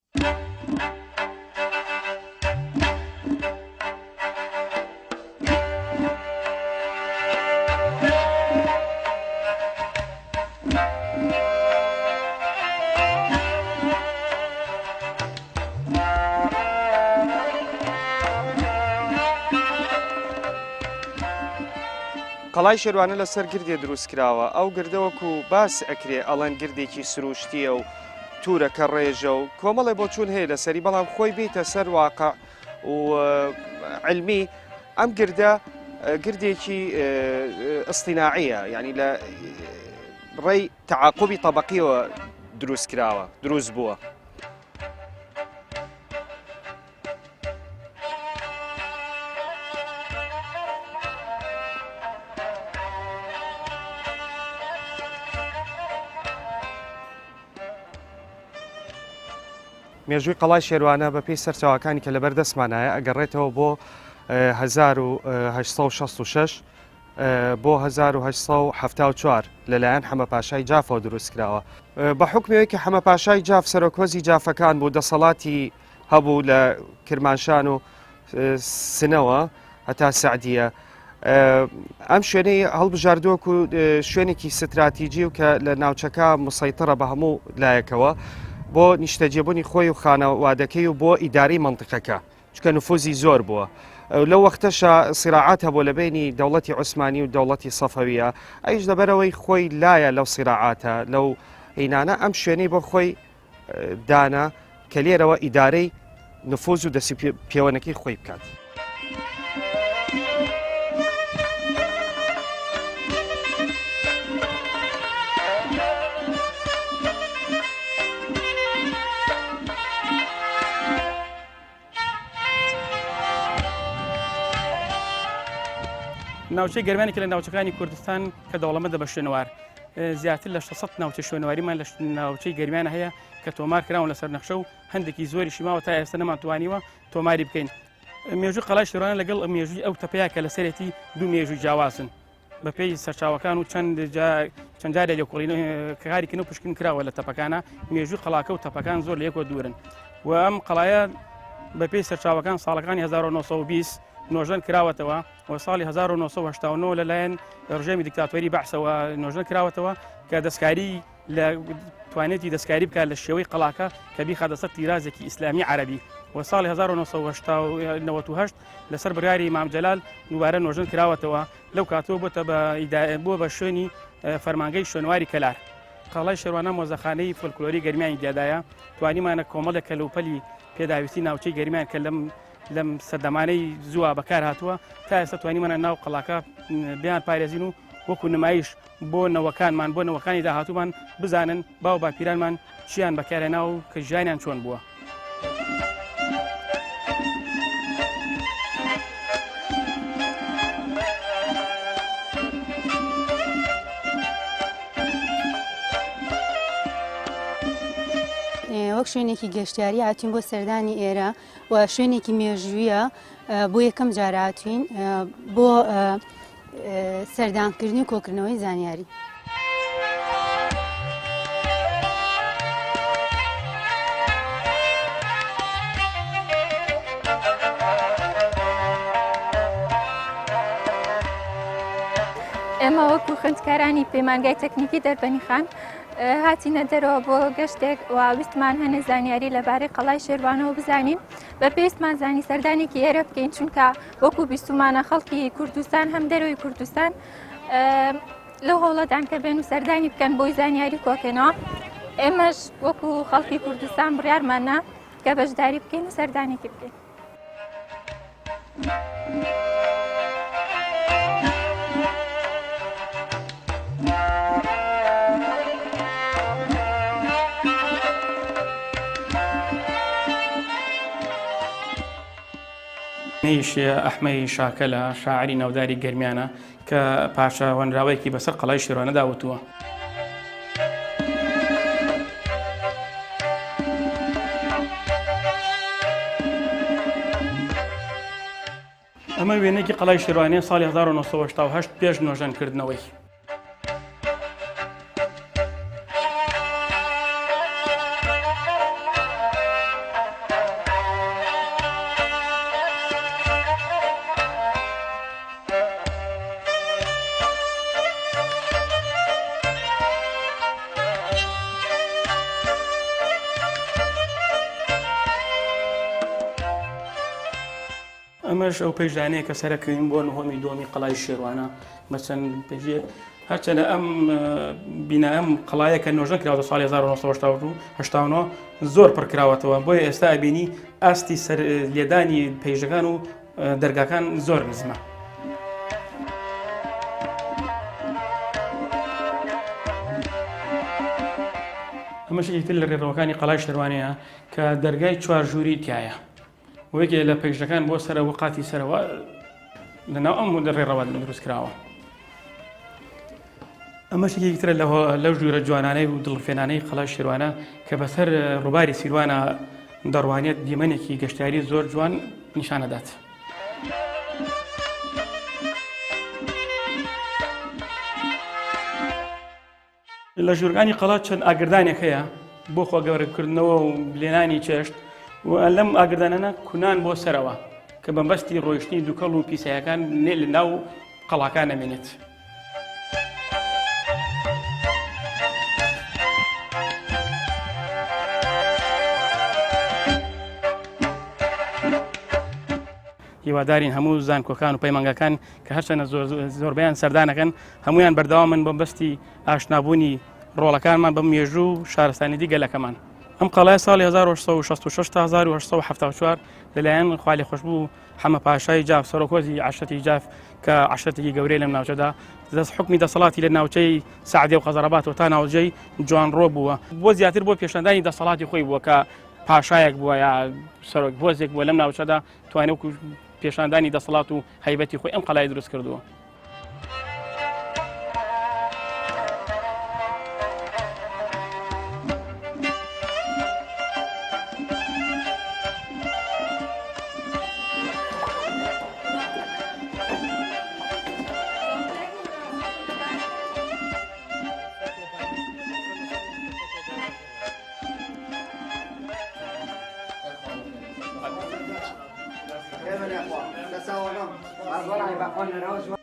قەڵای شێروانە لەسەر گردێ دروست کراوە. ئەو گردەوەکو باس ئەکرێ ئەڵەن گردێکی سروشتیە و تورەکە ڕێژە و کۆمەڵێ بۆ چوون هەیە لەسەری، بەڵام خۆی بیتە سەر واقع و علمی ئەم گردە گردێکی ئەستیناعیە، یعنی لە ڕێی تەعاقوبی تەبەقیەوە دروست کراوە، دروست بووە. مێژووی قەڵای شێروانە بە پێی سەرچاوەکانی کە لەبەر دەستمانایە ئەگەڕێتەوە بۆ 1866 بۆ 1874 لەلایەن حەمە پاشای جافەوە دروست کراوە. بە حکمەوەی کە حەمە پاشای جاف سەرۆکۆزی جافەکان بوو، دەسەڵاتی هەبوو لە کرمانشان و سنەوە هەتا سەعدیە، ئەم شوێنەی هەڵبژاردووەک و شوێنێکی ستراتیجی و کە لە ناوچەکە مسەیترە بە هەموو لایەکەوە بۆ نیشتەجێبوونی خۆی و خانەوادەکەی و بۆ ئیداری منطقەکە، چکە نفوزی زۆر بووە. لەو وەختەشە سیراعات هەبوو لە بینی دەوڵەتی عوسمانی و دەوڵەتی سەفەویە، ئەیش لەبەرەوەی خۆی لایە لەو سیراعاتە لەو هینانە ئەم شوێنەی بۆ خۆی دانا کە لێرەوە ئیدارەی نفوز و دەسی پێوەنەکەی خۆی بکات. ناوچەی گەرمانێکی لە ناوچەکانی کوردستان کە دەوڵەمەندە بە شوێنەوار، زیاتر لە 600 ناوچە شوێنەواریمان لە ناوچەی گەرمانە هەیە کە تۆمار کراون لەسەر نەخشە و هەندێکی زۆریشی ماوە تا ئێستا نەمانتوانیوە تۆماری بکەین. مێژووی قەڵای شێروانە لەگەڵ مێژووی ئەو تەپەیە کە لەسەرێتی دوو مێژووی جیاوازن بە پێی سەرچاوەکان و چەند جارێک لێکۆڵین کاریکردن و پشکن کراوە لە تەپەکانە. مێژووی قەڵاکە و تەپەکان زۆر لە یەکەوە دوورن و ئەم قەڵایە بە پێی سەرچاوەکان ساڵەکانی 1920 نۆژەن کراوەتەوە و ساڵی 1970 لەلایەن ڕژێمی دیکتاتۆری بەعسەوە نۆژن کراوەتەوە کە دەستکاری لە توانێتی دەستکاری بکات لە شێوەی قەڵاکە کە بیخاتە سەر تیرازێکی ئیسلامی عەرەبی و ساڵی 1998 لەسەر بڕیاری ئیمام جەلال دووبارە نۆژن کراوەتەوە. لەو کاتەوە بووە بە شوێنی فەرمانگەی شوێنواری کەلار. قەڵای شێروانە مۆزەخانەی فۆلکلۆری گەرمیانی تیادایە، توانیمانە کۆمەڵێک کەلوپەلی پێداویستی ناوچەی گەرمیان کە لەم سەردەمانەی زووە بەکار هاتووە تا ئێستا توانیمانە ناو قەڵاکە بیان پارێزین و وەکو نمایش بۆ نەوەکانمان بۆ نەوەکانی داهاتوومان بزانن باو باپیرانمان چیان بەکارهێنا و کە ژیانیان چۆن بووە. وەک شوێنێکی گەشتیاری هاتوین بۆ سەردانی ئێرە و شوێنێکی مێژوویە بۆ یەکەم جار هاتوین بۆ سەردانکردنی و کۆکردنەوەی زانیاری. ئێمە وەکو خوێندکارانی پەیمانگای تەکنیکی دەربەنی خان هاتینە دەرەوە بۆ گەشتێک و ویستمان هەنە زانیاری لەبارەی قەڵای شێروانەوە بزانین بە پێویستمان زانی سەردانێکی ئێرە بکەین، چونکە وەکو بیستمانە خەڵکی کوردستان هەم دەرەوەی کوردستان لەو هەوڵەدان کە بێن و سەردانی بکەن بۆی زانیاری کۆکەنەوە. ئێمەش وەکو خەڵکی کوردستان بڕیارمانە کە بەشداری بکەین و سەردانێکی بکەین. نەیشێ ئەحمەی شاکەلە شاعری ناوداری گەرمیانە کە پاشا وەنراوەیەکی بەسەر قەڵای شێروانەدا وتووە. ئەمە وێنەیەکی قەڵای شێروانیە ساڵی 1970 پێش نۆژەنکردنەوەی. ئەمەش ئەو پێشدانەیە کە سەرەکەین بۆ نهۆمی دۆمی قەڵای شێوانە مەچەند پێژێک هەرچە لە ئەم بینە ئەم قەڵایە کە نۆژن کراوە ساڵی 1970 زۆر پڕکراوەتەوە بۆیە ئێستا ئەبینی ئاستی لێدانی پێیژەکان و دەرگاکان زۆر نزمە. ئەمەشێکی تر لە ڕێڕەوەکانی قەڵای شێوانەیە کە دەرگای چوار ژووری تایە وەکێ لە پێیژەکان بۆ سەرەوە قاتی سەرەوە لەناو ئەم ڕێڕەوە دروست کراوە. ئەمەشێکی ترە لەو ژوورە جوانانەی و دڵفێنانەی قەڵای شێوانە کە بەسەر ڕووباری سیروانە دەڕوانێت دیمەنێکی گەشتیاری زۆر جوان نیشانەدات. لە ژوورگانی قەڵات چەند ئاگردانێک هەیە بۆ خۆگەورەکردنەوە و لێنانی چێشت و لەم ئاگردانانە کونان بۆ سەرەوە کە بەمبەستی ڕۆیشتنی دووکەڵ و پیسایەکان لە ناو قەڵاکان ئەمێنێت. هیوادارین هەموو زانکۆکان و پەیمانگەکان کە هەرچەنە زۆربیان سەردانەکەن هەمویان بەردەوامن بۆ بەستی ئاشنابوونی ڕۆڵەکانمان بەم مێژوو و شارستانی دیگەلەکەمان. ئەم قەڵای ساڵی 1966 تا 1974 لەلایەن خوالی خۆشببوو حەمە پاشای جاف سەرۆکۆزی عەشرەتی جاف کە عەشرەتێکی گەورەی لەم ناوچەدا دەست حکمی دەسەڵاتی لە ناوچەی سەعدیە و قەزەڕەباتەوە تا ناوچەی جوانڕۆ بووە بۆ زیاتر بۆ پێشەندانی دەسەڵاتی خۆی بووە کە پاشایەک بووە یا سەرۆک بۆزێک بووە لەم ناوچەدا توانێت پێشاندانی دەسەڵات و هەیبەتی خۆی ئەم قەڵای دروست کردووە. تساوى نوم.